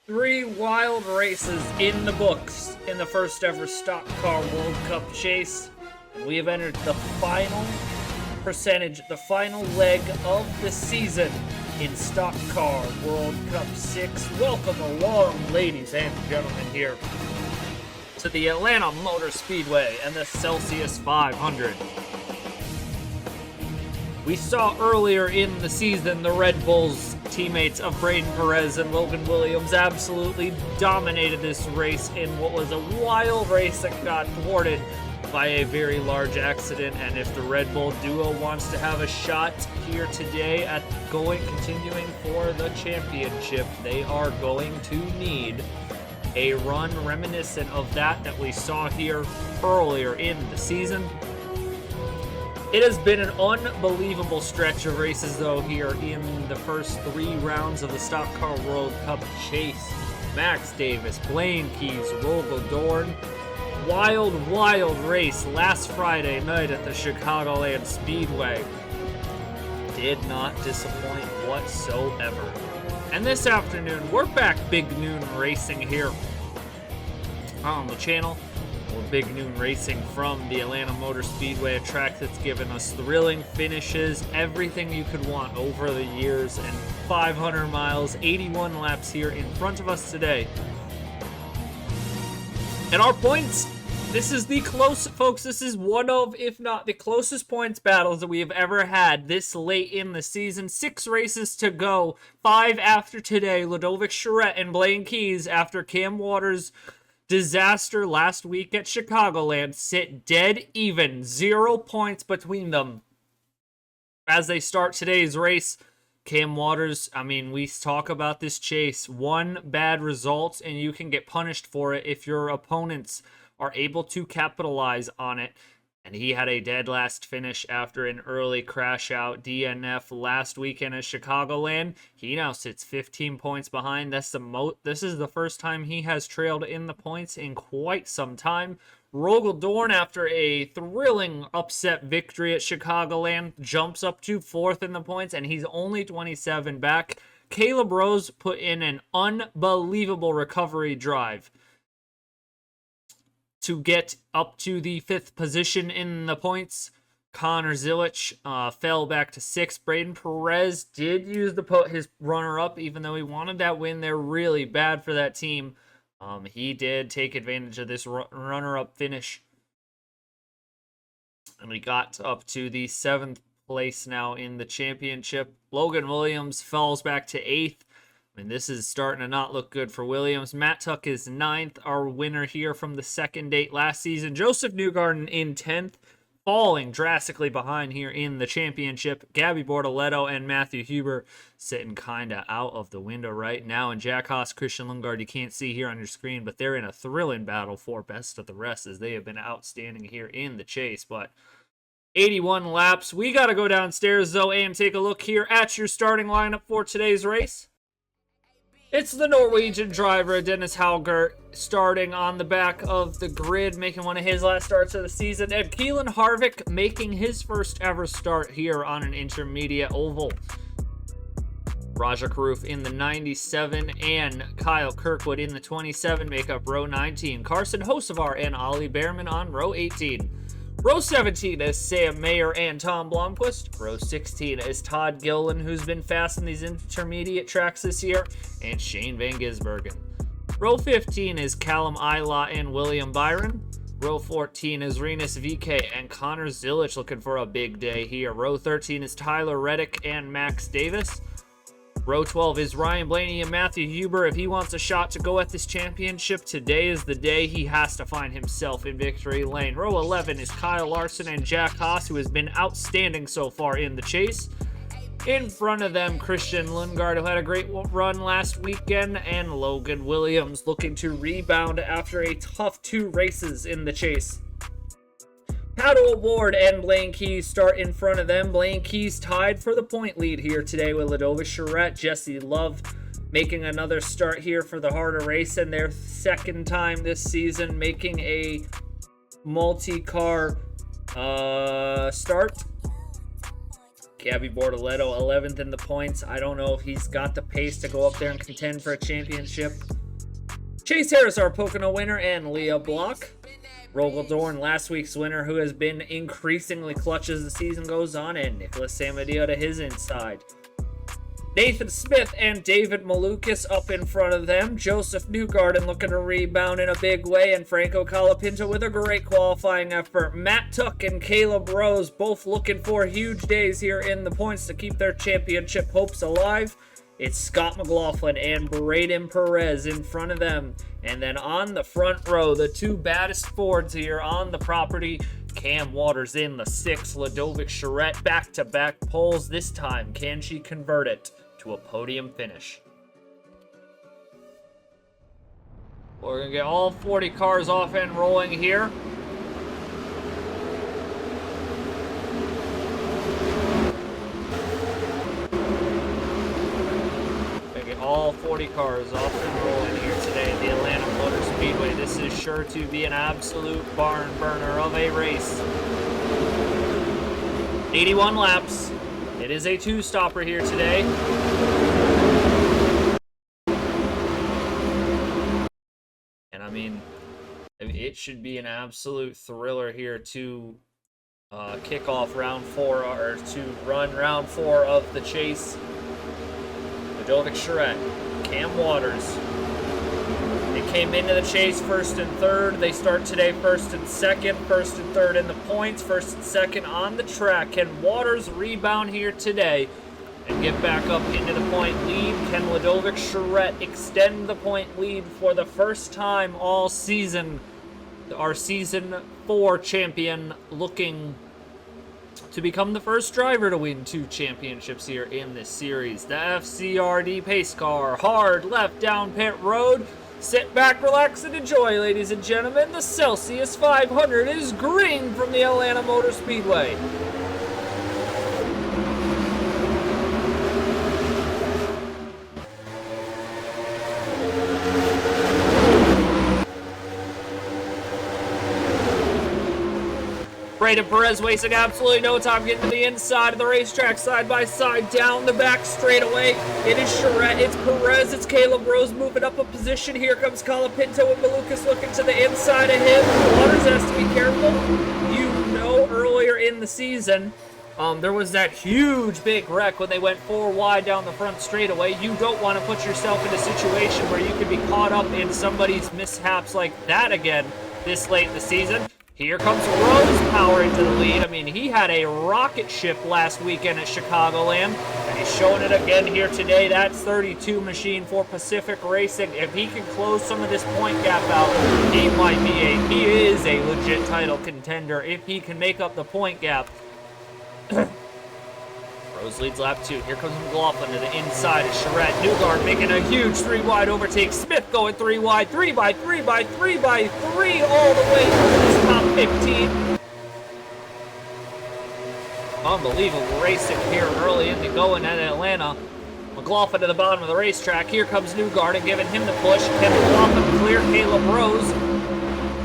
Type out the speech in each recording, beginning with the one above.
Three wild races in the books in the first ever Stock Car World Cup chase. We have entered the final leg of the season in Stock Car World Cup 6. Welcome along, ladies and gentlemen, here to the Atlanta Motor Speedway and the Celsius 500. We saw earlier in the season the Red Bulls teammates of Braden Perez and Logan Williams absolutely dominated this race in what was a wild race that got thwarted by a very large accident. And if the Red Bull duo wants to have a shot here today at continuing for the championship, they are going to need a run reminiscent of that we saw here earlier in the season. It has been an unbelievable stretch of races, though, here in the first 3 rounds of the Stock Car World Cup chase. Max Davis, Blaine Keys, Rogal Dorn. Wild race last Friday night at the Chicagoland Speedway. Did not disappoint whatsoever. And this afternoon, we're back Big Noon Racing here on the channel. Or Big Noon Racing from the Atlanta Motor Speedway, a track that's given us thrilling finishes, everything you could want over the years, and 500 miles, 81 laps here in front of us today. And our points, this is the close, folks, this is one of, if not the closest points battles that we have ever had this late in the season. 6 races to go, 5 after today. Ludovic Charette and Blaine Keys, after Cam Waters' disaster last week at Chicagoland, sit dead even, 0 points between them as they start today's race. Cam Waters, I mean, we talk about this chase, 1 bad result and you can get punished for it if your opponents are able to capitalize on it. And he had a dead last finish after an early crash out DNF last weekend at Chicagoland. He now sits 15 points behind. This is the first time he has trailed in the points in quite some time. Rogal Dorn, after a thrilling upset victory at Chicagoland, jumps up to 4th in the points, and he's only 27 back. Caleb Rose put in an unbelievable recovery drive to get up to the 5th position in the points. Connor Zilich fell back to 6th. Braden Perez did use his runner-up, even though he wanted that win. They're really bad for that team. He did take advantage of this runner-up finish. And we got up to the 7th place now in the championship. Logan Williams falls back to 8th. And this is starting to not look good for Williams. Matt Tuck is 9th, our winner here from the second date last season. Joseph Newgarden in 10th, falling drastically behind here in the championship. Gabby Bortoletto and Matthew Huber sitting kind of out of the window right now. And Jack Haas, Christian Lundgaard, you can't see here on your screen, but they're in a thrilling battle for best of the rest as they have been outstanding here in the chase. But 81 laps. We got to go downstairs, though, and take a look here at your starting lineup for today's race. It's the Norwegian driver, Dennis Hauger, starting on the back of the grid, making one of his last starts of the season. And Keelan Harvick making his first ever start here on an intermediate oval. Raja Karuf in the 97 and Kyle Kirkwood in the 27 make up row 19. Carson Hocevar and Ollie Behrman on row 18. Row 17 is Sam Mayer and Tom Blomqvist. Row 16 is Todd Gillen, who's been fast in these intermediate tracks this year, and Shane Van Gisbergen. Row 15 is Callum Ilott and William Byron. Row 14 is Renus VK and Connor Zilich looking for a big day here. Row 13 is Tyler Reddick and Max Davis. Row 12 is Ryan Blaney and Matthew Huber. If he wants a shot to go at this championship, today is the day he has to find himself in victory lane. Row 11 is Kyle Larson and Jack Haas, who has been outstanding so far in the chase. In front of them, Christian Lundgaard, who had a great run last weekend, and Logan Williams looking to rebound after a tough 2 races in the chase. Paddle Award and Blaine Keys start in front of them. Blaine Keys tied for the point lead here today with Ludovic Charette. Jesse Love making another start here for the harder race, and their second time this season making a multi-car start. Gabby Bortoletto 11th in the points. I don't know if he's got the pace to go up there and contend for a championship. Chase Harris, our Pocono winner, and Leah Block. Rogel last week's winner, who has been increasingly clutch as the season goes on, and Nicholas Samadio to his inside. Nathan Smith and David Malukas up in front of them. Joseph Newgarden looking to rebound in a big way, and Franco Colapinto with a great qualifying effort. Matt Tuck and Caleb Rose both looking for huge days here in the points to keep their championship hopes alive. It's Scott McLaughlin and Braden Perez in front of them. And then on the front row, the two baddest Fords here on the property. Cam Waters in the 6th, Ludovic Charette back-to-back poles. This time, can she convert it to a podium finish? We're going to get all 40 cars off and rolling here. All 40 cars off and rolling here today at the Atlanta Motor Speedway. This is sure to be an absolute barn burner of a race. 81 laps. It is a two-stopper here today. And I mean, it should be an absolute thriller here to kick off round 4, or to run round 4 of the chase. Ludovic Charette, Cam Waters. They came into the chase 1st and 3rd. They start today 1st and 2nd, 1st and 3rd in the points, 1st and 2nd on the track. Can Waters rebound here today and get back up into the point lead? Can Ludovic Charette extend the point lead for the first time all season? Our season 4 champion looking to become the first driver to win 2 championships here in this series. The FCRD pace car, hard left down pit road. Sit back, relax, and enjoy, ladies and gentlemen. The Celsius 500 is green from the Atlanta Motor Speedway. Braden Perez wasting absolutely no time getting to the inside of the racetrack, side by side, down the back straightaway. It is Charette, it's Perez, it's Caleb Rose moving up a position. Here comes Colapinto and Malukas looking to the inside of him. Waters has to be careful. You know, earlier in the season, there was that huge big wreck when they went 4 wide down the front straightaway. You don't want to put yourself in a situation where you could be caught up in somebody's mishaps like that again this late in the season. Here comes Rose powering to the lead. I mean, he had a rocket ship last weekend at Chicagoland, and he's showing it again here today. That's 32 machine for Pacific Racing. If he can close some of this point gap out, he is a legit title contender if he can make up the point gap. Rose leads lap 2. Here comes McLaughlin to the inside of Charette. Newgarden making a huge 3 wide overtake. Smith going 3 wide. 3 by 3 by 3 by 3 all the way through this top 15. Unbelievable racing here early in the going at Atlanta. McLaughlin to the bottom of the racetrack. Here comes Newgarden giving him the push. Can McLaughlin clear Caleb Rose?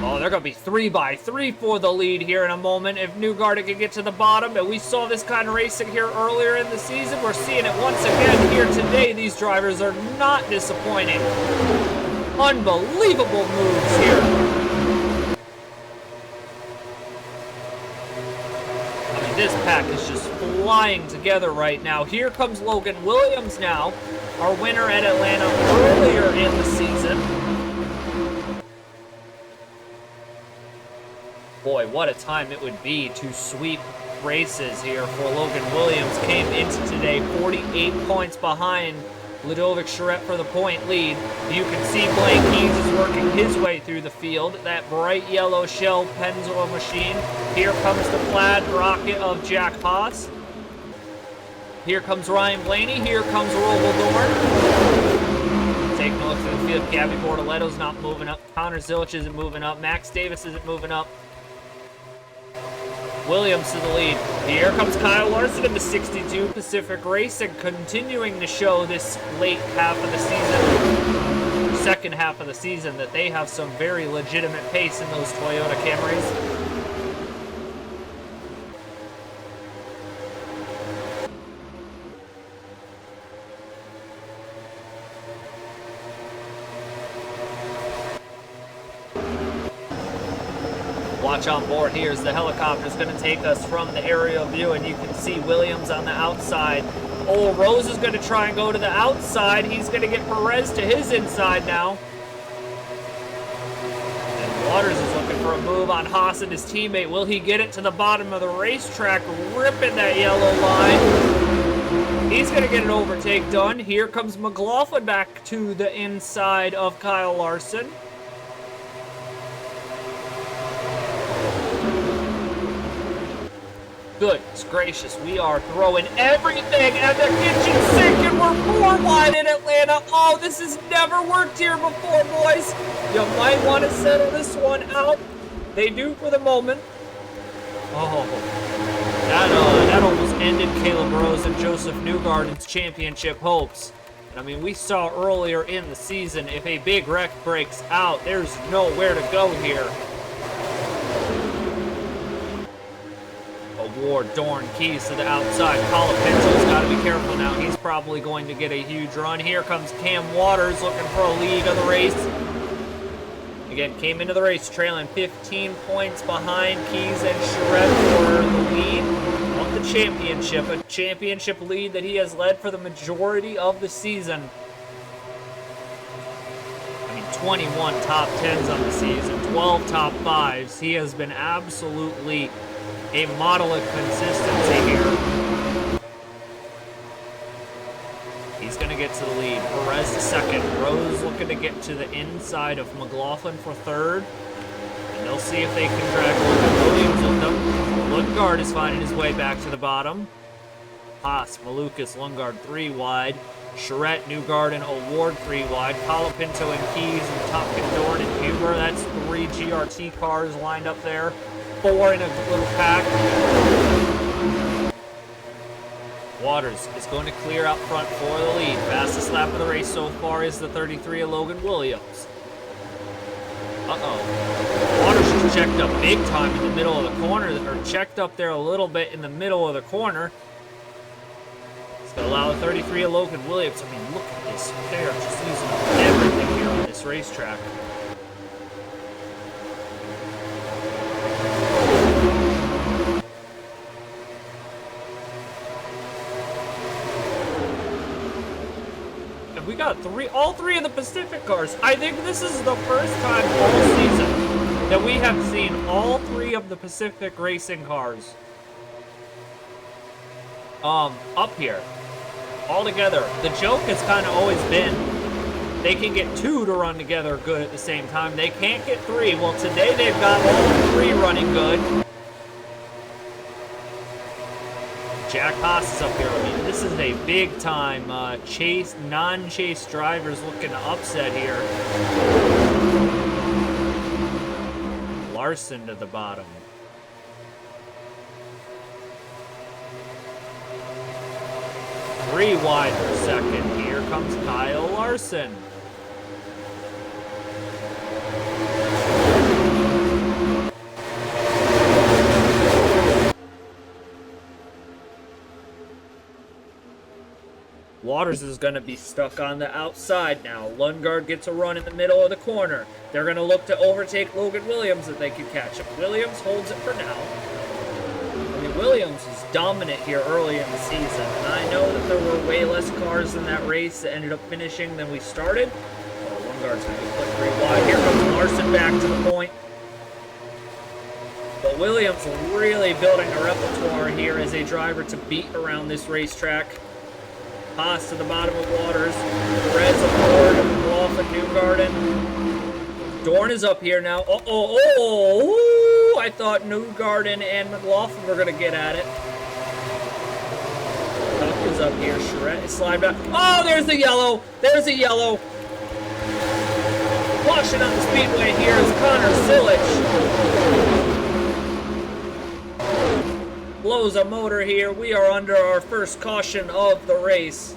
Oh, they're going to be 3 by 3 for the lead here in a moment if Newgarden can get to the bottom. And we saw this kind of racing here earlier in the season. We're seeing it once again here today. These drivers are not disappointing. Unbelievable moves here. I mean, this pack is just flying together right now. Here comes Logan Williams now, our winner at Atlanta earlier in the season. Boy, what a time it would be to sweep races here for Logan Williams. Came into today 48 points behind Ludovic Charette for the point lead. You can see Blake Keys is working his way through the field. That bright yellow shell Pennzoil machine. Here comes the plaid rocket of Jack Haas. Here comes Ryan Blaney. Here comes Rogel. Taking a look through the field. Gabby Bortoletto's not moving up. Connor Zilich isn't moving up. Max Davis isn't moving up. Williams to the lead. Here comes Kyle Larson in the 62 Pacific Racing, continuing to show this late half of the season, second half of the season, that they have some very legitimate pace in those Toyota Camrys. watch on board here as the helicopter is going to take us from the aerial view, and you can see Williams on the outside. Oh, Rose is going to try and go to the outside. He's going to get Perez to his inside now. And Waters is looking for a move on Haas and his teammate. Will he get it to the bottom of the racetrack, ripping that yellow line? He's going to get an overtake done. Here comes McLaughlin back to the inside of Kyle Larson. Goodness gracious, we are throwing everything at the kitchen sink, and we're 4 wide in Atlanta. Oh, this has never worked here before, boys. You might want to settle this one out. They do for the moment. Oh, that almost ended Caleb Rose and Joseph Newgarden's championship hopes. And I mean, we saw earlier in the season, if a big wreck breaks out, there's nowhere to go here. Ward, Dorn, Keys to the outside. Colapinto's got to be careful now. He's probably going to get a huge run. Here comes Cam Waters looking for a lead of the race. Again, came into the race trailing 15 points behind Keys and Charette for the lead of the championship. A championship lead that he has led for the majority of the season. I mean, 21 top 10s on the season, 12 top 5s. He has been absolutely a model of consistency here. He's going to get to the lead. Perez to second. Rose looking to get to the inside of McLaughlin for third. And they'll see if they can drag Williams with them. Lundgaard is finding his way back to the bottom. Haas, Malukas, Lundgaard 3 wide. Charette, Newgarden, O'Ward 3 wide. Colapinto and Keys and Topkin, Dorn and Huber. That's 3 GRT cars lined up there. 4 in a little pack. Waters is going to clear out front for the lead. Fastest lap of the race so far is the 33 of Logan Williams. Uh-oh. Waters just checked up big time in the middle of the corner, or checked up there a little bit in the middle of the corner. It's going to allow the 33 of Logan Williams. I mean, look at this pair just using everything here on this racetrack. We got all three of the Pacific cars. I think this is the first time all season that we have seen all 3 of the Pacific racing cars up here all together. The joke has kind of always been they can get 2 to run together good at the same time. They can't get 3. Well, today they've got all 3 running good. Jack Haas is up here. I mean, this is a big-time non-chase drivers looking to upset here. Larson to the bottom. 3 wide for second. Here comes Kyle Larson. Waters is going to be stuck on the outside now. Lundgaard gets a run in the middle of the corner. They're going to look to overtake Logan Williams if they can catch him. Williams holds it for now. I mean, Williams was dominant here early in the season, and I know that there were way less cars in that race that ended up finishing than we started. Oh, Lundgaard's going to be put 3 wide. Here comes Larson back to the point. But Williams really building a repertoire here as a driver to beat around this racetrack. Haas to the bottom of Waters. Perez aboard. McLaughlin, Newgarden. Dorn is up here now. Oh! I thought Newgarden and McLaughlin were going to get at it. Tuck is up here. Charette is slide back. Oh, there's the yellow. There's the yellow. Caution on the speedway here is Connor Silich. Blows a motor here. We are under our first caution of the race.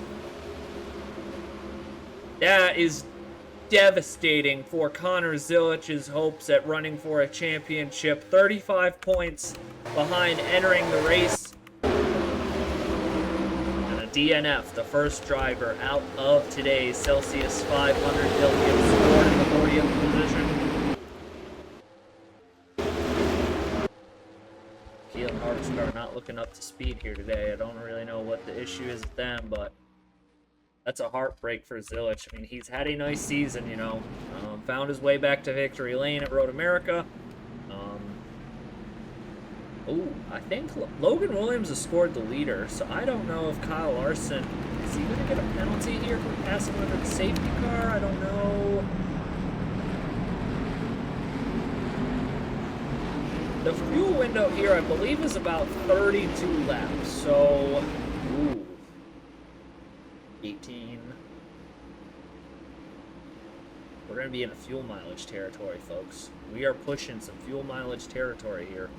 That is devastating for Connor Zilich's hopes at running for a championship. 35 points behind entering the race. And a DNF, the first driver out of today's Celsius 500. He'll get scored in the 40th position. looking up to speed here today. I don't really know what the issue is with them, but that's a heartbreak for Zilich. I mean, he's had a nice season, you know. Found his way back to victory lane at Road America. I think Logan Williams has scored the leader, so I don't know if Kyle Larson, is he going to get a penalty here for passing under the safety car? I don't know. The fuel window here, I believe, is about 32 laps, so, 18. We're going to be in a fuel mileage territory, folks. We are pushing some fuel mileage territory here.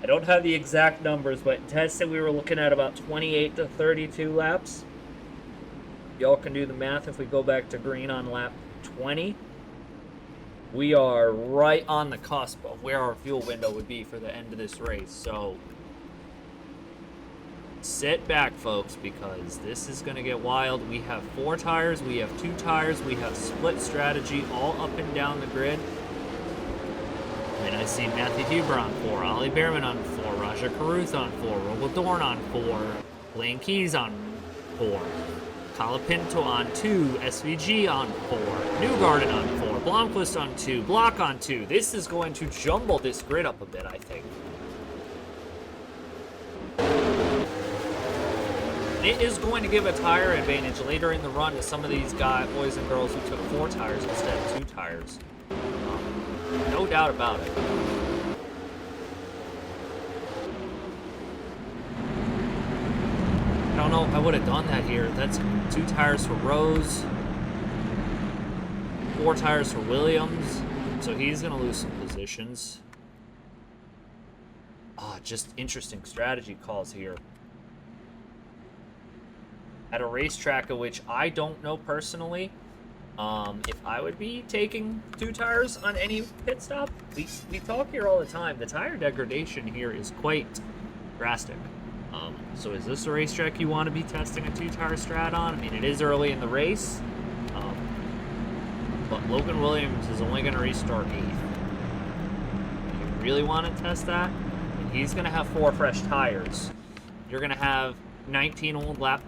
I don't have the exact numbers, but Ted said we were looking at about 28 to 32 laps. Y'all can do the math. If we go back to green on lap 20, we are right on the cusp of where our fuel window would be for the end of this race. So sit back, folks, because this is going to get wild. We have 4 tires, we have 2 tires, we have split strategy all up and down the grid. And I see Matthew Huber on 4, Ollie Behrman on 4, Raja Caruth on 4, Rogel Dorn on 4, Blaine Keys on 4, Colapinto on 2, SVG on 4, Newgarden on 4, Blomqvist on 2, Block on 2. This is going to jumble this grid up a bit, I think. It is going to give a tire advantage later in the run to some of these boys and girls who took 4 tires instead of 2 tires. No doubt about it. I don't know if I would have done that here. That's 2 tires for Rose, 4 tires for Williams, so he's going to lose some positions. Just interesting strategy calls here. At a racetrack of which I don't know personally, if I would be taking 2 tires on any pit stop. We talk here all the time. The tire degradation here is quite drastic. So is this a racetrack you want to be testing a 2-tire strat on? I mean, it is early in the race, but Logan Williams is only going to restart 8th. You really want to test that? And he's going to have 4 fresh tires. You're going to have 19 old lap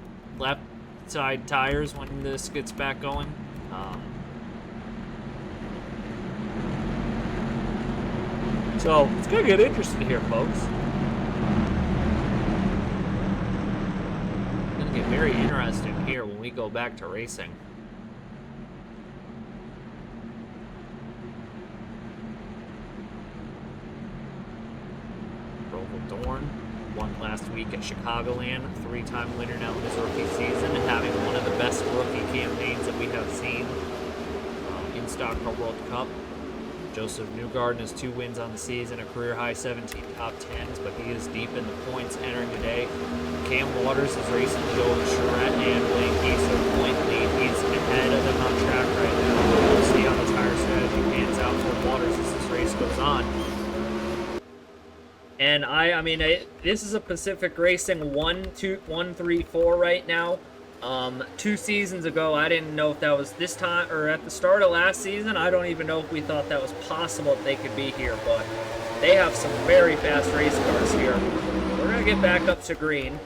side tires when this gets back going. So it's gonna get interesting here, folks. It's gonna get very interesting here when we go back to racing. Rogel Dorn won last week at Chicagoland, 3-time winner now in his rookie season, having one of the best rookie campaigns that we have seen in Stock Car World Cup. Joseph Newgarden has 2 wins on the season, a career-high 17 top 10s, but he is deep in the points entering today. Cam Waters is racing Joe Charette and Blaine Keys, so point lead. He's ahead of them on track right now. We'll see how the tire strategy pans out for Waters as this race goes on. And I mean, this is a Pacific Racing 1, 2, 1, 3, 4 right now. 2 seasons ago, I didn't know if that was this time, or at the start of last season, I don't even know if we thought that was possible that they could be here, but they have some very fast race cars here. We're going to get back up to green.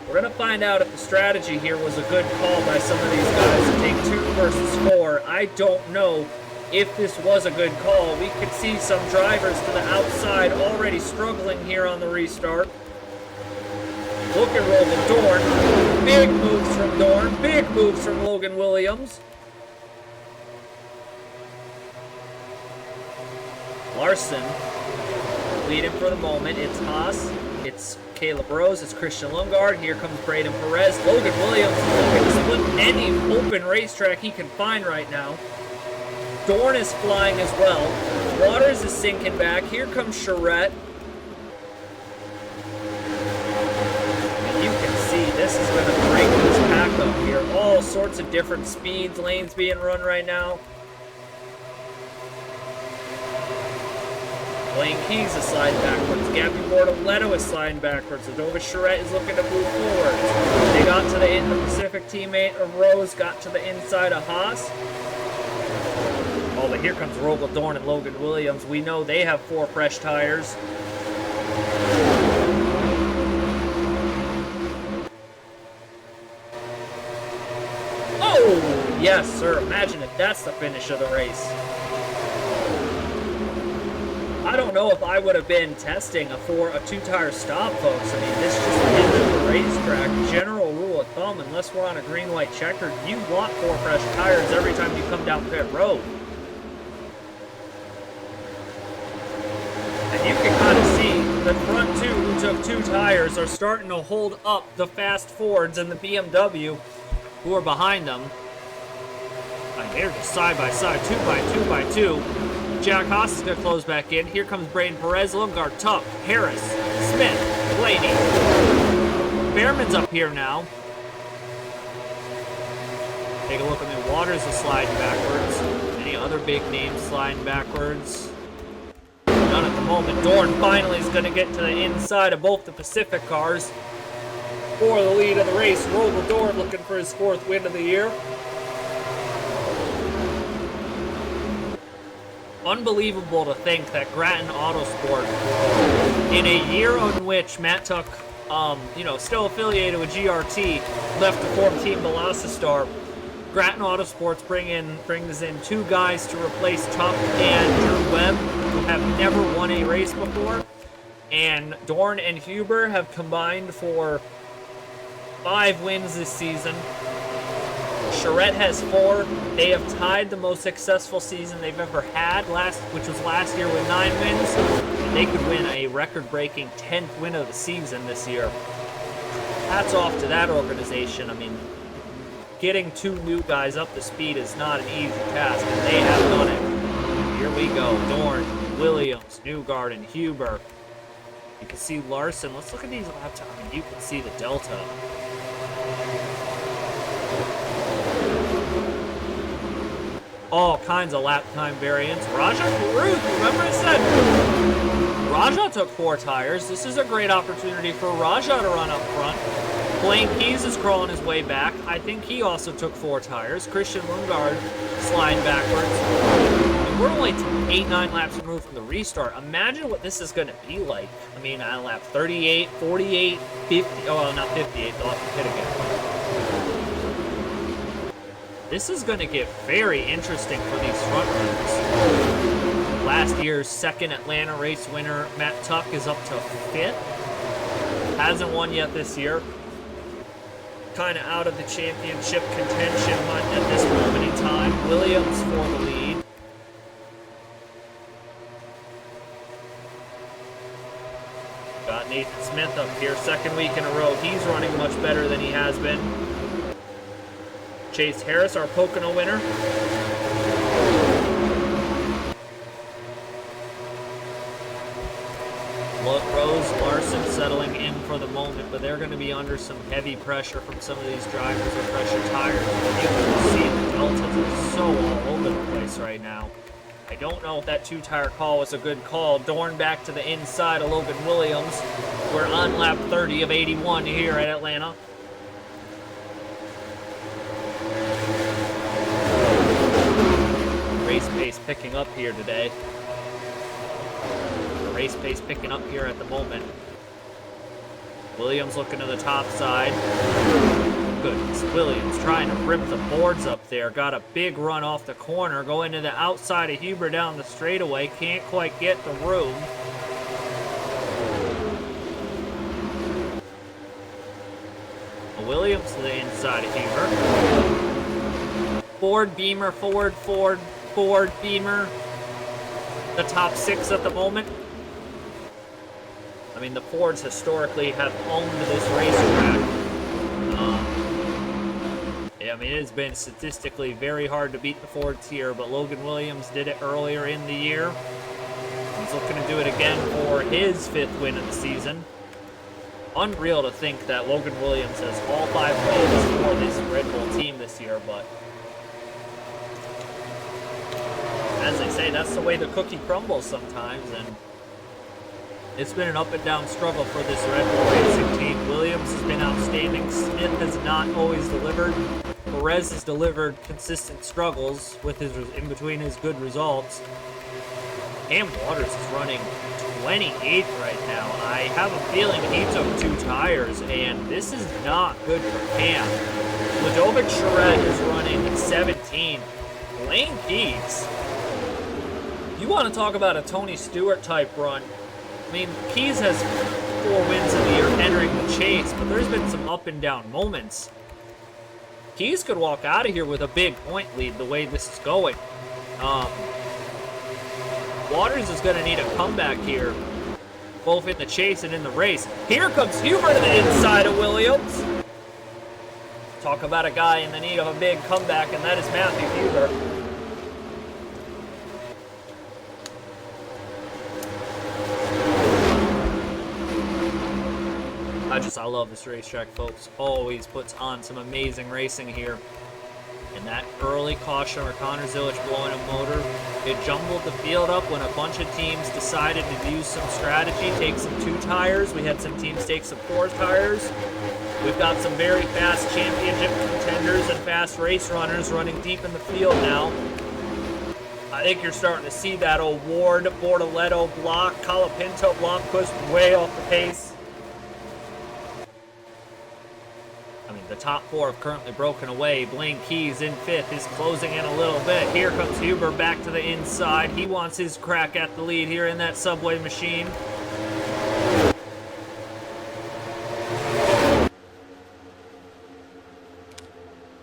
We're going to find out if the strategy here was a good call by some of these guys to take 2 versus 4. I don't know if this was a good call. We could see some drivers to the outside already struggling here on the restart. Look at Logan Dorn. Big moves from Dorn. Big moves from Logan Williams. Larson leading for the moment. It's Haas. It's Caleb Rose. It's Christian Lundgaard. Here comes Braden Perez. Logan Williams looking to split any open racetrack he can find right now. Dorn is flying as well. Waters is sinking back. Here comes Charette. This is going to break this pack up here. All sorts of different speeds, lanes being run right now. Blaine Keys is sliding backwards. Gabby Bortoletto is sliding backwards. Adova Charette is looking to move forward. They got to the Pacific teammate of Rose, got to the inside of Haas. Oh, but here comes Rogal Dorn and Logan Williams. We know they have 4 fresh tires. Oh, yes, sir. Imagine if that's the finish of the race. I don't know if I would have been testing a 2-tire stop, folks. I mean, this just isn't the racetrack. General rule of thumb, unless we're on a green-white checkered, you want 4 fresh tires every time you come down pit road. And you can kind of see the front 2 who took 2 tires are starting to hold up the fast Fords and the BMW who are behind them. And they're just side by side, 2 by 2 by 2. Jack Haas is going to close back in. Here comes Braden Perez, Lundgaard, Tuck, Harris, Smith, Blaney. Behrman's up here now. Take a look at the Waters is sliding backwards. Any other big names sliding backwards? None at the moment. Dorn finally is going to get to the inside of both the Pacific cars for the lead of the race. Rogal Dorn looking for his 4th win of the year. Unbelievable to think that Grattan Autosport, in a year in which Matt Tuck, still affiliated with GRT, left to form Team Velocistar, Grattan Autosports brings in 2 guys to replace Tuck and Drew Webb, who have never won a race before, and Dorn and Huber have combined for 5 wins this season. Charette has 4. They have tied the most successful season they've ever had, which was last year with 9 wins. They could win a record-breaking 10th win of the season this year. Hats off to that organization. I mean, getting 2 new guys up to speed is not an easy task, and they have done it. Here we go. Dorn, Williams, Newgard, and Huber. You can see Larson. Let's look at these lap times. I mean, you can see the delta. All kinds of lap time variants. Raja Karuth, remember I said Raja took 4 tires. This is a great opportunity for Raja to run up front. Blaine Keys is crawling his way back. I think he also took 4 tires. Christian Lundgaard sliding backwards. And we're only 8-9 laps removed from the restart. Imagine what this is going to be like. I mean, on lap 38, 48, 50. Oh, well, not 58. They'll have to pit again. This is going to get very interesting for these front runners. Last year's 2nd Atlanta race winner, Matt Tuck, is up to 5th. Hasn't won yet this year. Kind of out of the championship contention at this moment in time. Williams for the lead. Got Nathan Smith up here, 2nd week in a row. He's running much better than he has been. Chase Harris, our Pocono winner. Rose Larson settling in for the moment, but they're going to be under some heavy pressure from some of these drivers with fresher tires. You can see the deltas are so all over the place right now. I don't know if that 2-tire call was a good call. Dorn back to the inside of Logan Williams. We're on lap 30 of 81 here at Atlanta. Race pace picking up here today. The race pace picking up here at the moment. Williams looking to the top side. Goodness, Williams trying to rip the boards up there. Got a big run off the corner. Going to the outside of Huber down the straightaway. Can't quite get the room. Williams to the inside of Huber. Ford, Beamer, Ford, Beamer. The top 6 at the moment. I mean, the Fords historically have owned this racetrack. I mean, it has been statistically very hard to beat the Fords here, but Logan Williams did it earlier in the year. He's looking to do it again for his 5th win of the season. Unreal to think that Logan Williams has all 5 wins for this Red Bull team this year, but as they say, that's the way the cookie crumbles sometimes, and it's been an up and down struggle for this Red Bull racing team. Williams has been outstanding. Smith has not always delivered, Perez has delivered consistent struggles with his in between his good results. Cam Waters is running 28th right now. I have a feeling he took 2 tires, and this is not good for Cam. Ludovic Charette is running 17th. Lane Keys. You want to talk about a Tony Stewart type run? I mean, Keys has 4 wins in the year entering the chase, but there's been some up and down moments. Keys could walk out of here with a big point lead the way this is going. Waters is going to need a comeback here, both in the chase and in the race. Here comes Huber to the inside of Williams. Talk about a guy in the need of a big comeback, and that is Matthew Huber. I love this racetrack, folks. Always puts on some amazing racing here. And that early caution or Connor Zilic blowing a motor, it jumbled the field up when a bunch of teams decided to use some strategy, take some 2 tires. We had some teams take some 4 tires. We've got some very fast championship contenders and fast race runners running deep in the field now. I think you're starting to see that Ward, Bortoletto block, Colapinto block pushed way off the pace. The top 4 have currently broken away. Blaine Keys in 5th is closing in a little bit. Here comes Huber back to the inside. He wants his crack at the lead here in that subway machine.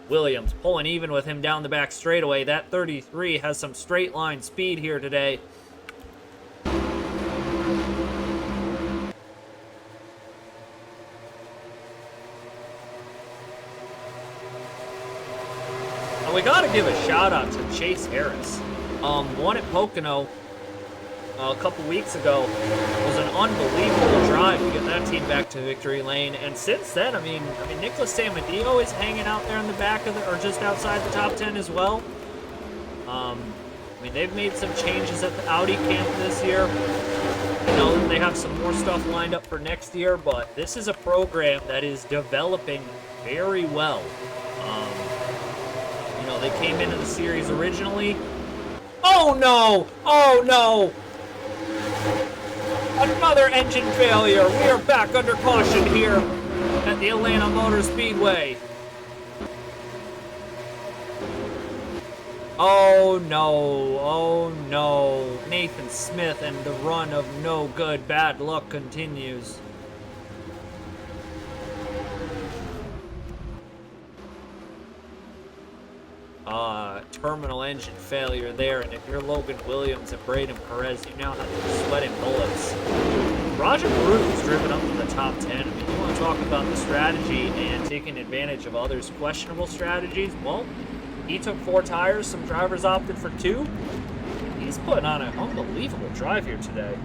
Williams pulling even with him down the back straightaway. That 33 has some straight line speed here today. We got to give a shout out to Chase Harris. Won at Pocono a couple weeks ago. Was an unbelievable drive to get that team back to victory lane. And since then, I mean, Nicholas Samadillo is hanging out there in the back of or just outside the top 10 as well. I mean, they've made some changes at the Audi camp this year. I know that they have some more stuff lined up for next year, but this is a program that is developing very well. They came into the series originally. Oh no! Oh no! Another engine failure. We are back under caution here at the Atlanta Motor Speedway. Oh no, oh no. Nathan Smith and the run of no good, bad luck continues. Terminal engine failure there, and if you're Logan Williams and Braden Perez, you now have to be sweating bullets. Roger Bruce driven up to the top 10. I mean, you want to talk about the strategy and taking advantage of others' questionable strategies? Well, he took 4 tires. Some drivers opted for 2. He's putting on an unbelievable drive here today.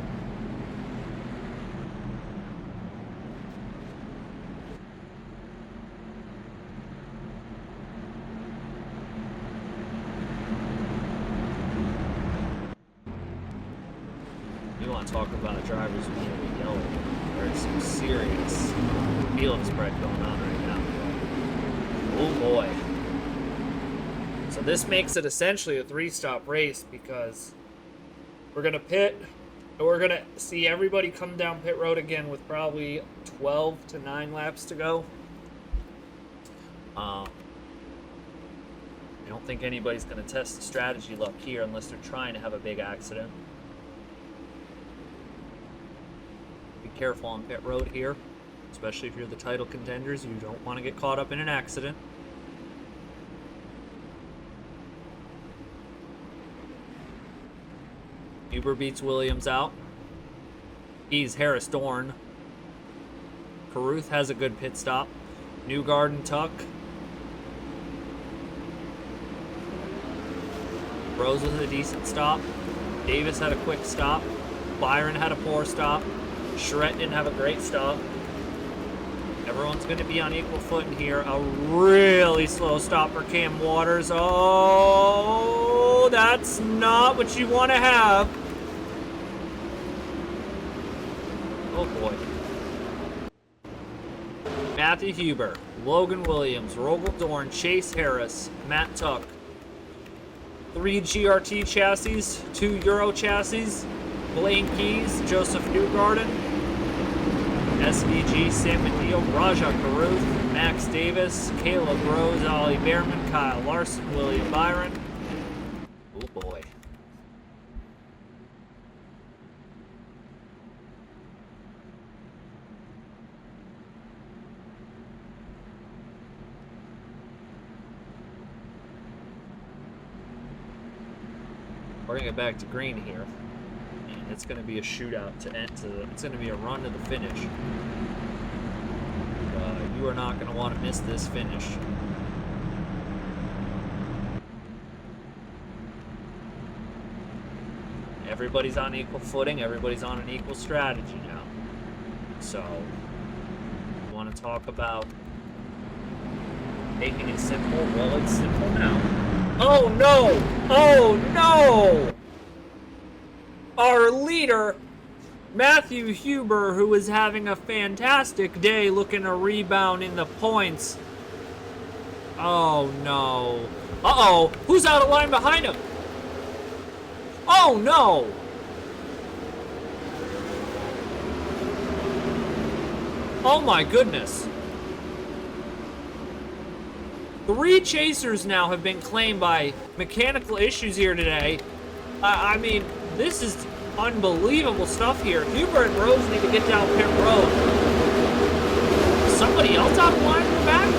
Talk about drivers who can't be yelling. There's some serious feeling spread going on right now. Oh boy. So this makes it essentially a 3-stop race because we're going to pit and we're going to see everybody come down pit road again with probably 12 to 9 laps to go. I don't think anybody's going to test the strategy luck here unless they're trying to have a big accident. Careful on pit road here, especially if you're the title contenders. You don't want to get caught up in an accident. Huber beats Williams out. He's Harris Dorn. Caruth has a good pit stop. Newgarden Tuck. Rose with a decent stop. Davis had a quick stop. Byron had a poor stop. Charette didn't have a great stop. Everyone's going to be on equal footing here. A really slow stop for Cam Waters. Oh, that's not what you want to have. Oh, boy. Matthew Huber, Logan Williams, Rogel Dorn, Chase Harris, Matt Tuck. 3 GRT chassis, 2 Euro chassis, Blaine Keys, Joseph Newgarden, SVG, Sam Medeo, Raja Caruth, Max Davis, Caleb Rose, Ollie Behrman, Kyle Larson, William Byron. Oh boy. Bring it back to green here. And it's going to be a shootout to end to it's going to be a run to the finish. You are not going to want to miss this finish. Everybody's on equal footing. Everybody's on an equal strategy now. So, you want to talk about making it simple? Well, it's simple now. Oh no! Oh no! Our leader, Matthew Huber, who is having a fantastic day looking to rebound in the points. Oh no. Uh-oh! Who's out of line behind him? Oh no! Oh my goodness. 3 chasers now have been claimed by mechanical issues here today. I mean, this is unbelievable stuff here. Huber and Rose need to get down pit road. Somebody else out of line in the back?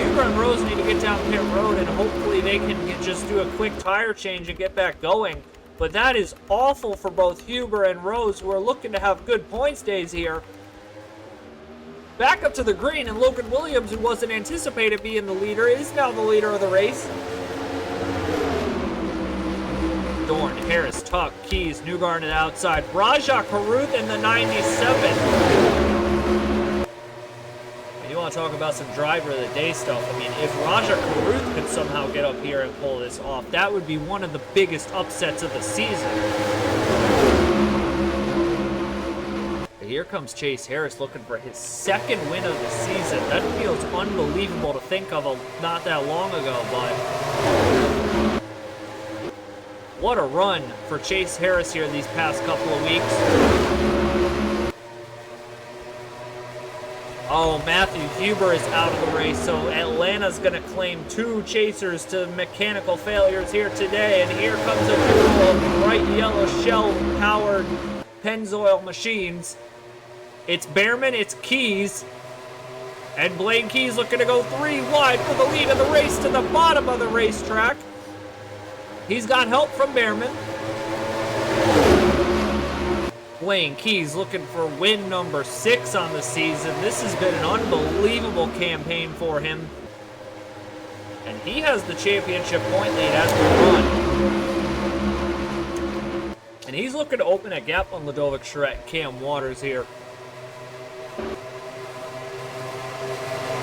Huber and Rose need to get down pit road, and hopefully they can just do a quick tire change and get back going. But that is awful for both Huber and Rose, who are looking to have good points days here. Back up to the green, and Logan Williams, who wasn't anticipated being the leader, is now the leader of the race. Dorn, Harris, Tuck, Keys, Newgarden outside. Raja Caruth in the 97. You want to talk about some driver of the day stuff. I mean, if Raja Caruth could somehow get up here and pull this off, that would be one of the biggest upsets of the season. Here comes Chase Harris looking for his 2nd win of the season. That feels unbelievable to think of not that long ago, but what a run for Chase Harris here these past couple of weeks. Oh, Matthew Huber is out of the race, so Atlanta's going to claim 2 chasers to mechanical failures here today, and here comes a duel of bright yellow shell-powered Pennzoil machines. It's Behrman, it's Keys, and Blaine Keys looking to go 3 wide for the lead of the race to the bottom of the racetrack. He's got help from Behrman. Blaine Keys looking for win number 6 on the season. This has been an unbelievable campaign for him. And he has the championship point lead as we run. And he's looking to open a gap on Ludovic Charette, Cam Waters here.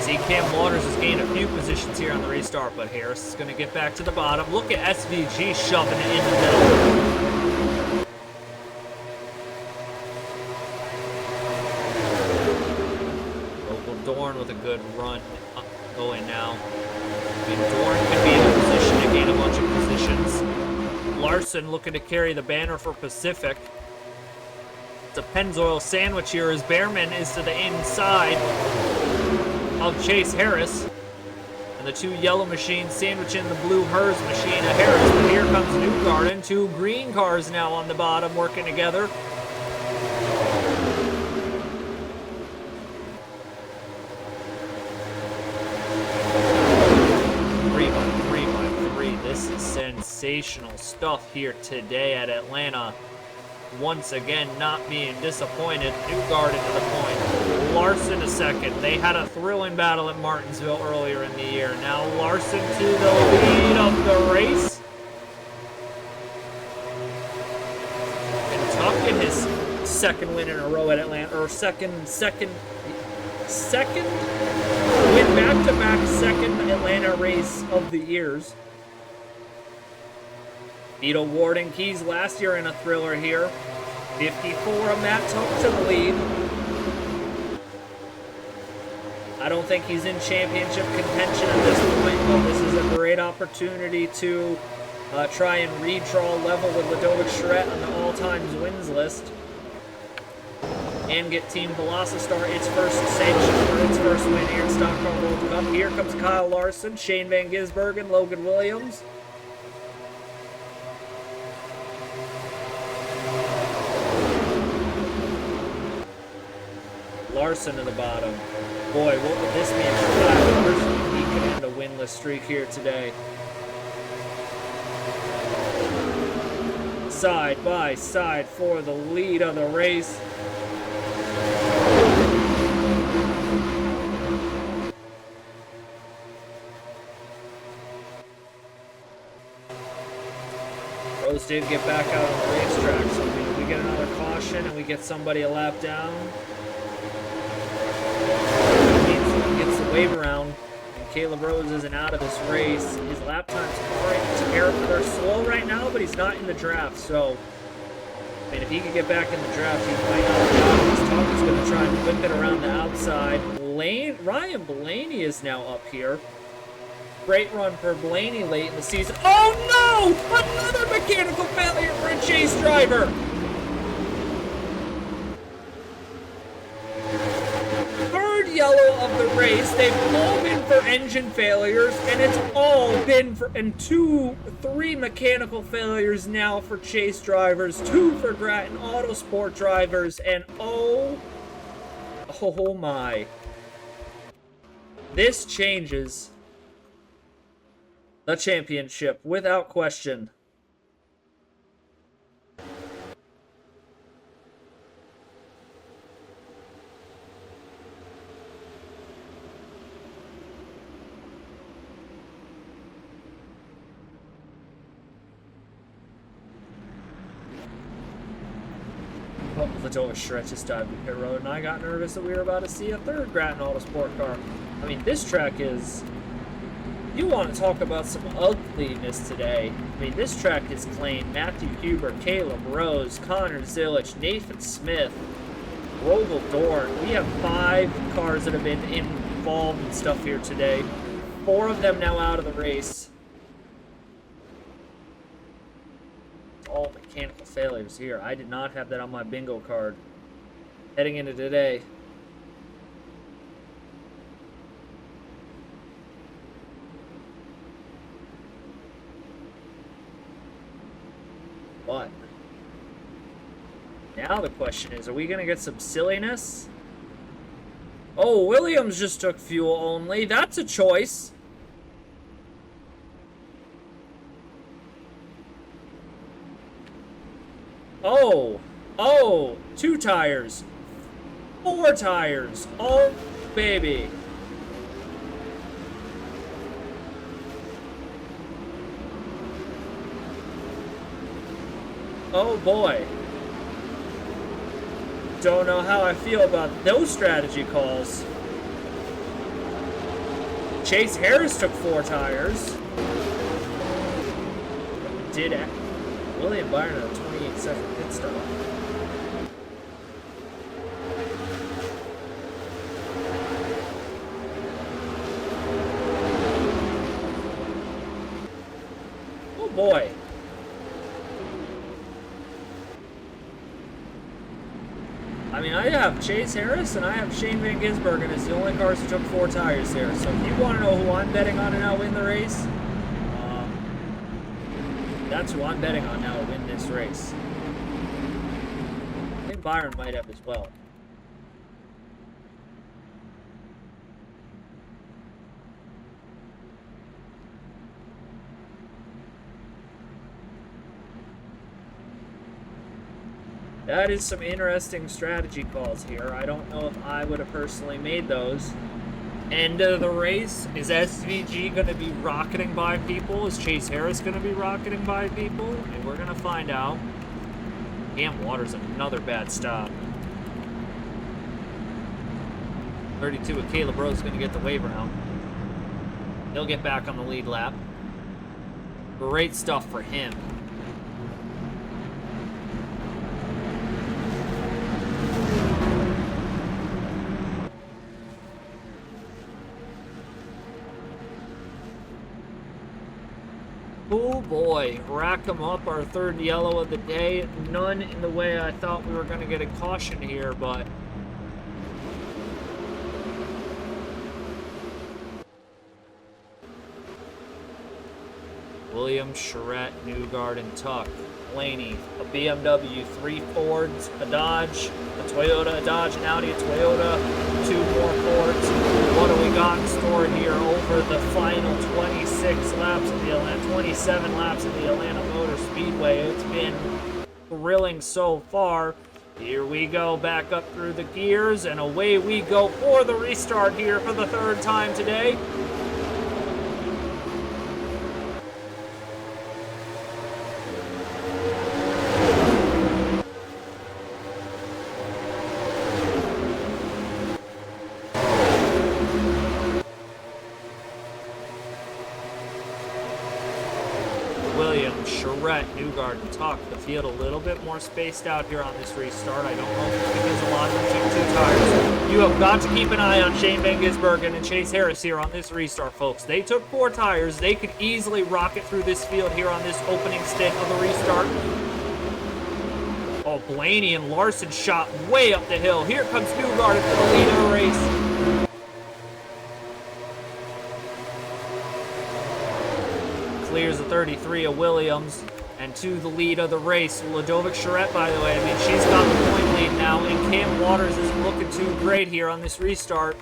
See, Cam Waters has gained a few positions here on the restart, but Harris is going to get back to the bottom. Look at SVG shoving it in the middle. Local Dorn with a good run going now. I mean, Dorn could be in a position to gain a bunch of positions. Larson looking to carry the banner for Pacific. It's a Pennzoil sandwich here as Behrman is to the inside of Chase Harris. And the 2 yellow machines sandwiching the blue Hers machine of Harris. But here comes Newgarden. 2 green cars now on the bottom working together. This is sensational stuff here today at Atlanta. Once again, not being disappointed. Newgarden to the point. Larson a second. They had a thrilling battle at Martinsville earlier in the year. Now Larson to the lead of the race. And Tuck in his 2nd win in a row at Atlanta, or second win back-to-back 2nd Atlanta race of the years. Vito Ward and Keys last year in a thriller here. 54 of Matt Tuck to the lead. I don't think he's in championship contention at this point, but this is a great opportunity to try and redraw level with Ludovic Charette on the all-times wins list. And get Team Velocistar its first sanction or its first win here in Stock Car World Cup. Here comes Kyle Larson, Shane Van Gisbergen, Logan Williams. Larson in the bottom. Boy, what would this mean for Kyle Larson? He could end a winless streak here today. Side by side for the lead of the race. Rose did get back out on the racetrack, so we get another caution and we get somebody a lap down. He gets the wave around, and Caleb Rose isn't out of this race. His lap times are slow right now, but he's not in the draft, so I mean, if he could get back in the draft, he might not have. His talk is going to try and whip it around the outside. Ryan Blaney is now up here. Great run for Blaney late in the season. Oh no! Another mechanical failure for a Chase driver! Third yellow of the race. They've all been for engine failures, and it's all been for, and three mechanical failures now for Chase drivers, 2 for Grattan Autosport drivers, and oh my. This changes the championship, without question. Oh, Ludovic Charette just dived the pit road, and I got nervous that we were about to see a third Grattan Autosport car. I mean, this track is... You want to talk about some ugliness today. I mean, this track has claimed Matthew Huber, Caleb Rose, Connor Zilich, Nathan Smith, Rogel Dorn. We have 5 cars that have been involved in stuff here today. 4 of them now out of the race. All mechanical failures here. I did not have that on my bingo card heading into today. But now the question is, are we going to get some silliness? Oh, Williams just took fuel only. That's a choice. Oh, 2 tires. 4 tires. Oh, baby. Oh boy. Don't know how I feel about those strategy calls. Chase Harris took 4 tires. Did William Byron a 28-second pit stop. Oh boy. I mean, I have Chase Harris and I have Shane Van Gisbergen as the only cars who took 4 tires here. So if you want to know who I'm betting on to now win the race, that's who I'm betting on now to win this race. I think Byron might have as well. That is some interesting strategy calls here. I don't know if I would have personally made those. End of the race. Is SVG going to be rocketing by people? Is Chase Harris going to be rocketing by people? And we're going to find out. Cam Waters, another bad stop. 32 with Caleb Rose is going to get the wave around. He'll get back on the lead lap. Great stuff for him. Oh boy, rack him up, our third yellow of the day. None in the way I thought we were going to get a caution here, but Williams, Charette, Newgard, and Tuck. Blaney, a BMW, 3 Fords, a Dodge, a Toyota, a Dodge, an Audi, a Toyota, 2 more Fords. What do we got in store here over the final 26 laps of the Atlanta, 27 laps of the Atlanta Motor Speedway? It's been thrilling so far. Here we go, back up through the gears, and away we go for the restart here for the third time today. Williams, Charette, Newgard, and Tuck. The field a little bit more spaced out here on this restart. I don't know if it's because a lot of them took 2 tires. You have got to keep an eye on Shane Van Gisbergen and Chase Harris here on this restart, folks. They took 4 tires. They could easily rocket through this field here on this opening stint of the restart. Oh, Blaney and Larson shot way up the hill. Here comes Newgard for the lead of the race. Clears the 33 of Williams, and to the lead of the race. Ludovic Charette, by the way, I mean, she's got the point lead now, and Cam Waters isn't looking too great here on this restart.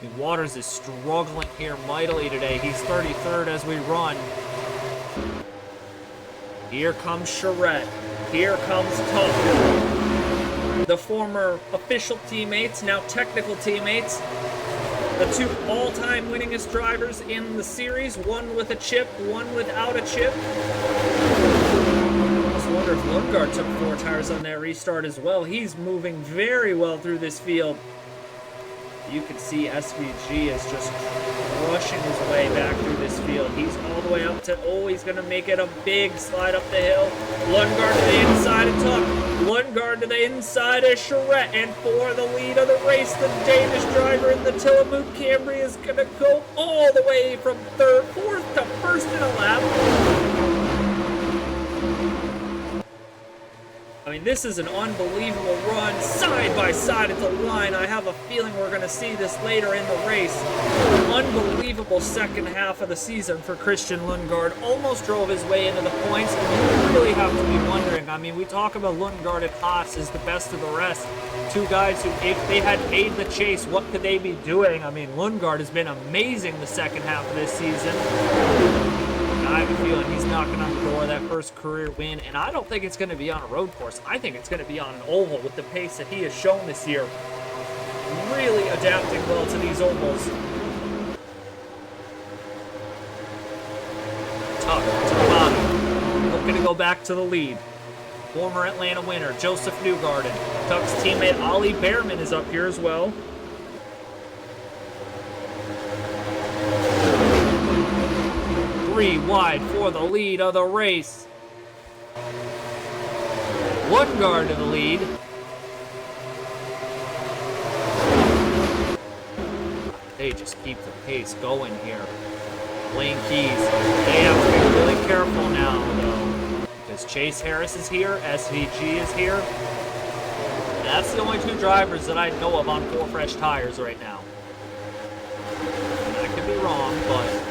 And Waters is struggling here mightily today. He's 33rd as we run. Here comes Charette. Here comes Tuck. The former official teammates, now technical teammates. The 2 all-time winningest drivers in the series, one with a chip, one without a chip. I almost wonder if Lundgaard took 4 tires on that restart as well. He's moving very well through this field. You can see SVG is just crushing his way back through this field. He's all the way up to, oh, he's going to make it a big slide up the hill. Lundgaard to the inside of Tuck. Lundgaard to the inside of Charette. And for the lead of the race, the Danish driver in the Tillamook Camry is going to go all the way from 4th to 1st in a lap. I mean, this is an unbelievable run, side by side at the line. I have a feeling we're going to see this later in the race. Unbelievable second half of the season for Christian Lundgaard. Almost drove his way into the points, and you really have to be wondering. I mean, we talk about Lundgaard and Haas as the best of the rest. 2 guys who, if they had paid the chase, what could they be doing? I mean, Lundgaard has been amazing the second half of this season. I have a feeling he's knocking on the door of that first career win, and I don't think it's going to be on a road course. I think it's going to be on an oval with the pace that he has shown this year. Really adapting well to these ovals. Tuck to the bottom. Looking to go back to the lead. Former Atlanta winner, Joseph Newgarden. Tuck's teammate, Ollie Behrman, is up here as well. Three wide for the lead of the race. Lundgaard to the lead. They just keep the pace going here. Lane Keys, they have to be really careful now, though, because Chase Harris is here, SVG is here. And that's the only 2 drivers that I know of on 4 fresh tires right now. And I could be wrong, but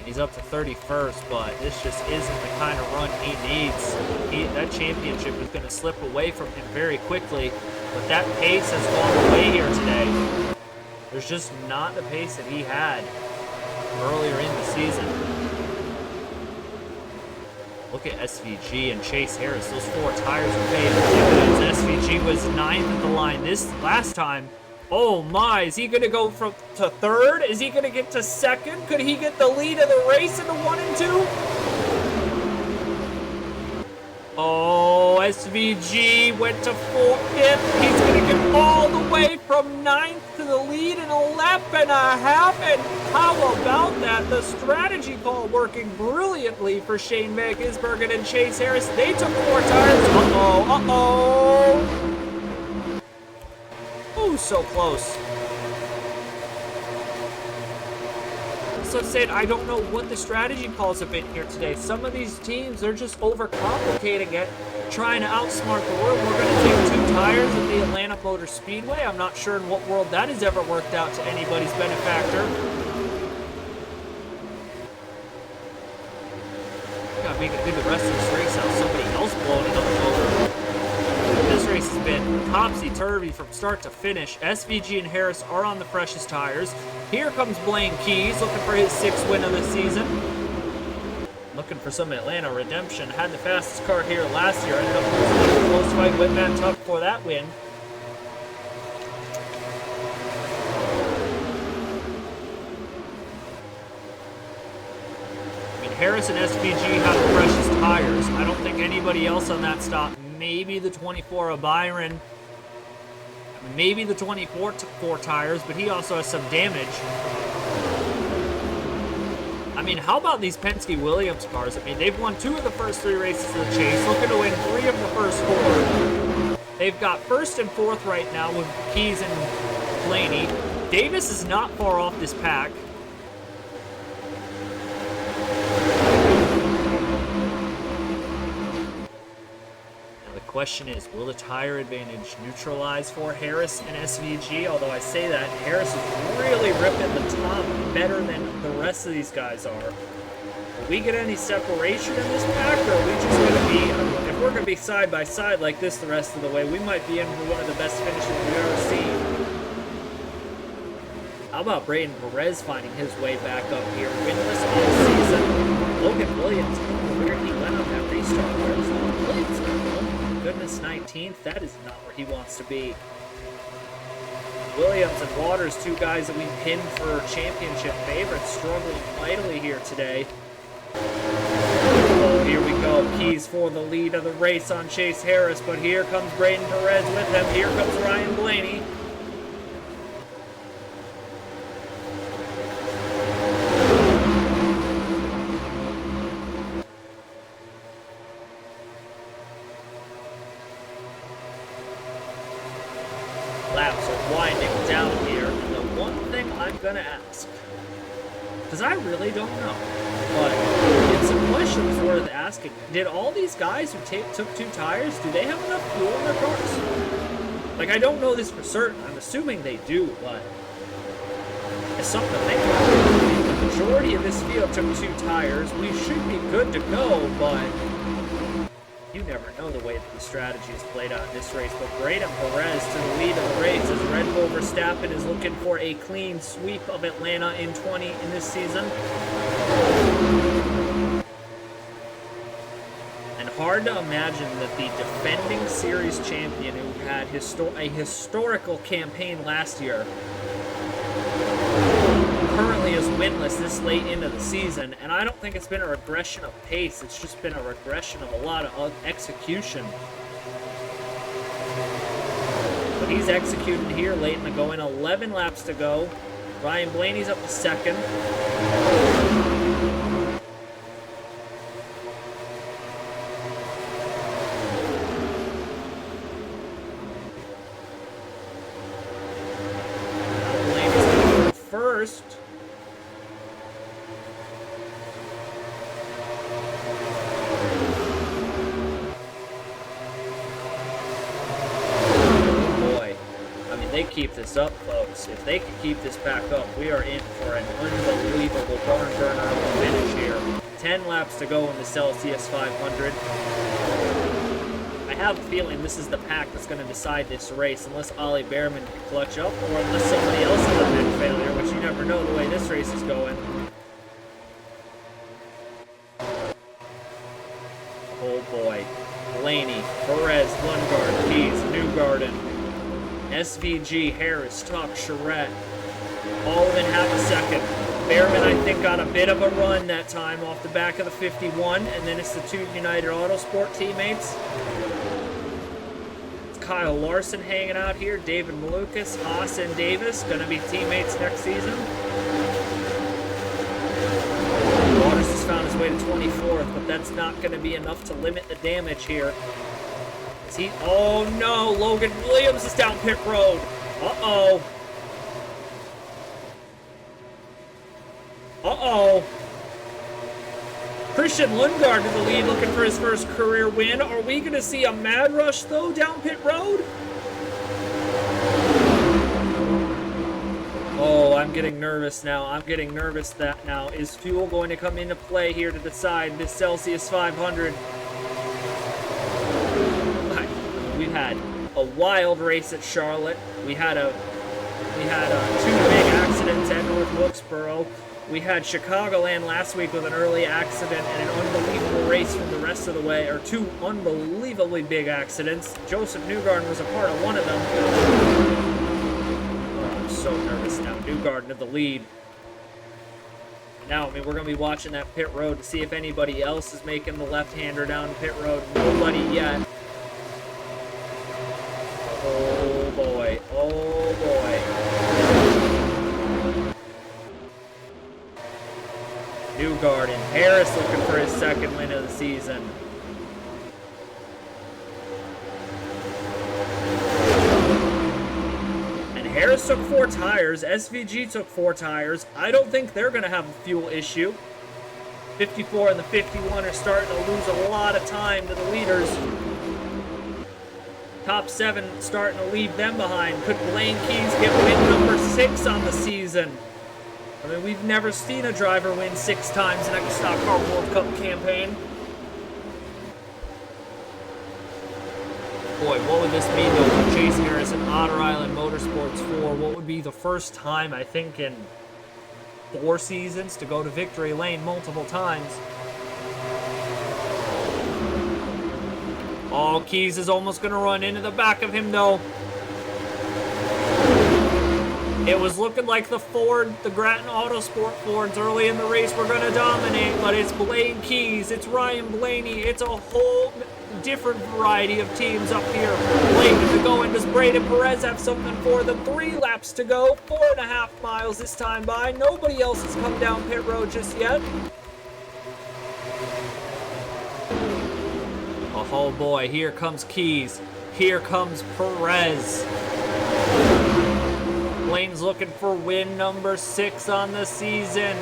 he's up to 31st, but this just isn't the kind of run he needs. That championship is going to slip away from him very quickly, but that pace has gone away here today. There's just not the pace that he had earlier in the season. Look at SVG and Chase Harris. Those 4 tires are paying dividends. SVG was 9th at the line this last time. Oh my, is he going to go to 3rd? Is he going to get to 2nd? Could he get the lead of the race into 1 and 2? Oh, SVG went to 5th. He's going to get all the way from 9th to the lead in a lap and a half. And how about that? The strategy call working brilliantly for Shane Van Gisbergen and Chase Harris. They took 4 tires. Uh-oh. Ooh, so close. So said, I don't know what the strategy calls have been here today. Some of these teams, they're just overcomplicating it, trying to outsmart the world. We're going to take 2 tires at the Atlanta Motor Speedway. I'm not sure in what world that has ever worked out to anybody's benefactor. Gotta make it through the rest of this race out. Somebody else blowing another motor. This race has been topsy-turvy from start to finish. SVG and Harris are on the freshest tires. Here comes Blaine Keys, looking for his 6th win of the season. Looking for some Atlanta redemption. Had the fastest car here last year. Ended up losing a close fight with Matt Tuck for that win. I mean, Harris and SVG have the freshest tires. I don't think anybody else on that stop. Maybe the 24 of Byron. Maybe the 24 tires, but he also has some damage. I mean, how about these Penske Williams cars? I mean, they've won 2 of the first 3 races of the chase, looking to win 3 of the first 4. They've got 1st and 4th right now with Keys and Blaney. Davis is not far off this pack. The question is, will the tire advantage neutralize for Harris and SVG? Although I say that, Harris is really ripping the top better than the rest of these guys are. Will we get any separation in this pack, or are we just going to be, if we're going to be side by side like this the rest of the way, we might be in for one of the best finishes we've ever seen. How about Braden Perez finding his way back up here, winless all season? Logan Williams, where he went on that restart. Where's Williams? Goodness, 19th. That is not where he wants to be. Williams and Waters, 2 guys that we pinned for championship favorites, struggling mightily here today. Oh, here we go. Keys for the lead of the race on Chase Harris, but here comes Braden Perez with him. Here comes Ryan Blaney. Laps are winding down here, and the one thing I'm gonna ask, because I really don't know, but it's a question worth asking. Did all these guys who took 2 tires, do they have enough fuel in their cars? Like, I don't know this for certain. I'm assuming they do, but it's something to think about. The majority of this field took 2 tires. We should be good to go, but you never know the way that the strategy is played out in this race. But Braden Perez to the lead of the race as Red Bull Verstappen is looking for a clean sweep of Atlanta in 20 in this season. And hard to imagine that the defending series champion who had a historical campaign last year currently is winless this late into the season, and I don't think it's been a regression of pace, it's just been a regression of a lot of execution. But he's executing here late in the going, 11 laps to go. Ryan Blaney's up to 2nd. Blaney's going to first. They keep this up, folks. If they can keep this back up, we are in for an unbelievable barn burner of a finish here. 10 laps to go in the Celsius 500. I have a feeling this is the pack that's going to decide this race, unless Ollie Behrman can clutch up, or unless somebody else has a big failure, which you never know the way this race is going. Oh boy. Blaney, Perez, Lundgaard, Keys, Newgarden, SVG, Harris, Tuck, Charette, all within half a second. Behrman, I think, got a bit of a run that time off the back of the 51, and then it's the 2 United Autosport teammates. It's Kyle Larson hanging out here, David Malukas, Haas, and Davis, going to be teammates next season. Waters has found his way to 24th, but that's not going to be enough to limit the damage here. Oh no, Logan Williams is down pit road. Uh-oh. Uh-oh. Christian Lundgaard to the lead, looking for his first career win. Are we going to see a mad rush, though, down pit road? Oh, I'm getting nervous now. I'm getting nervous that now. Is fuel going to come into play here to decide this Celsius 500? We've had a wild race at Charlotte. We had two big accidents at North Wilkesboro. We had Chicagoland last week with an early accident and an unbelievable race from the rest of the way, or two unbelievably big accidents. Joseph Newgarden was a part of one of them. Oh, I'm so nervous now. Newgarden to the lead. Now, I mean, we're going to be watching that pit road to see if anybody else is making the left-hander down pit road. Nobody yet. Oh, boy. Oh, boy. Newgarden. Harris looking for his second win of the season. And Harris took 4 tires. SVG took 4 tires. I don't think they're going to have a fuel issue. 54 and the 51 are starting to lose a lot of time to the leaders. Top 7 starting to leave them behind. Could Blaine Keys get win number 6 on the season? I mean, we've never seen a driver win 6 times in a Stock Car World Cup campaign. Boy, what would this mean though for Chase Harris and Otter Island Motorsports 4? What would be the first time, I think, in 4 seasons to go to victory lane multiple times? Oh, Keys is almost going to run into the back of him, though. It was looking like the Grattan Autosport Fords early in the race were going to dominate, but it's Blaine Keys, it's Ryan Blaney, it's a whole different variety of teams up here. Blaine to go, and does Braden Perez have something for them? 3 laps to go, 4.5 miles this time by. Nobody else has come down pit road just yet. Oh boy, here comes Keys. Here comes Perez. Blaine's looking for win number 6 on the season.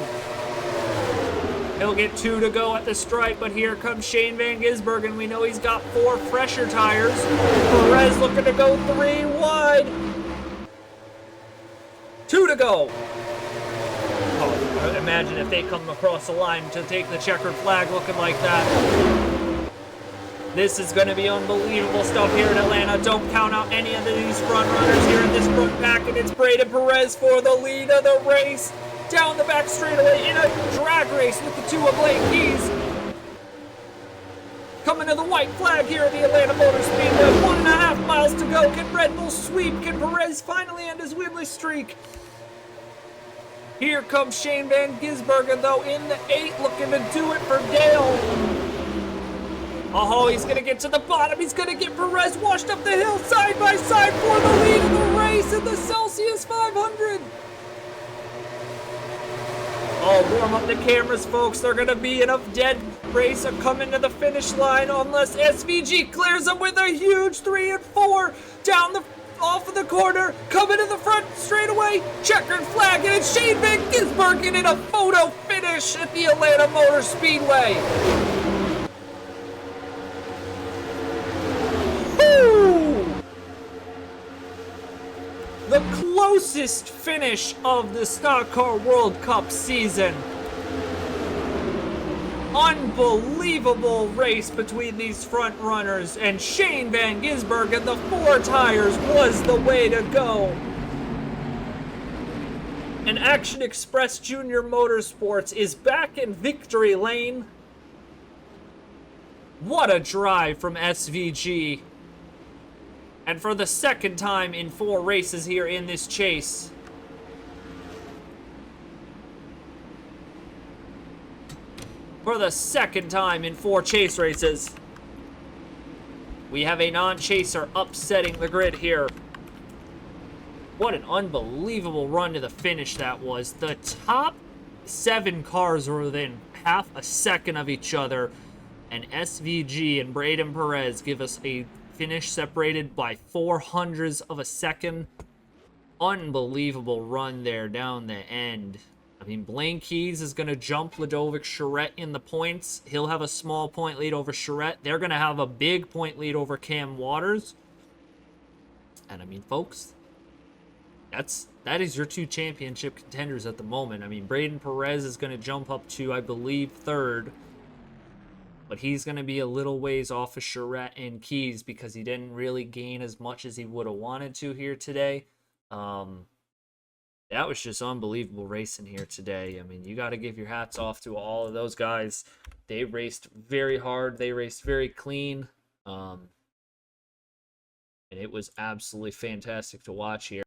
He'll get 2 to go at the stripe, but here comes Shane Van Gisbergen. We know he's got 4 fresher tires. Perez looking to go 3 wide. 2 to go. Oh, imagine if they come across the line to take the checkered flag looking like that. This is going to be unbelievable stuff here in Atlanta. Don't count out any of these front runners here in this front pack, and it's Braden Perez for the lead of the race. Down the back straightaway in a drag race with the 2 of Blaine Keys. Coming to the white flag here at the Atlanta Motor Speedway. 1.5 miles to go. Can Red Bull sweep? Can Perez finally end his winless streak? Here comes Shane Van Gisbergen, though, in the 8, looking to do it for Dale. Oh, he's going to get to the bottom. He's going to get Perez washed up the hill side by side for the lead of the race in the Celsius 500. Oh, warm up the cameras, folks. They're going to be in a dead race coming to the finish line unless SVG clears them with a huge 3 and 4 down off of the corner, coming to the front straightaway, checkered flag, and it's Shane Van Gisbergen in a photo finish at the Atlanta Motor Speedway. The closest finish of the Stock Car World Cup season. Unbelievable race between these front runners, and Shane Van Gisbergen, the 4 tires, was the way to go. And Action Express Junior Motorsports is back in victory lane. What a drive from SVG. And for the second time in 4 races here in this chase, for the second time in 4 chase races, we have a non-chaser upsetting the grid here. What an unbelievable run to the finish that was. The top 7 cars were within half a second of each other, and SVG and Braden Perez give us a finish separated by 0.04 of a second. unbelievable run there down the end. I mean, Blaine Keys is going to jump Ludovic Charette in the points. He'll have a small point lead over Charette. They're going to have a big point lead over Cam Waters. And I mean, folks, that is your two championship contenders at the moment. I mean, Braden Perez is going to jump up to, I believe, third. But he's going to be a little ways off of Charette and Keys because he didn't really gain as much as he would have wanted to here today. That was just unbelievable racing here today. I mean, you got to give your hats off to all of those guys. They raced very hard. They raced very clean. And it was absolutely fantastic to watch here.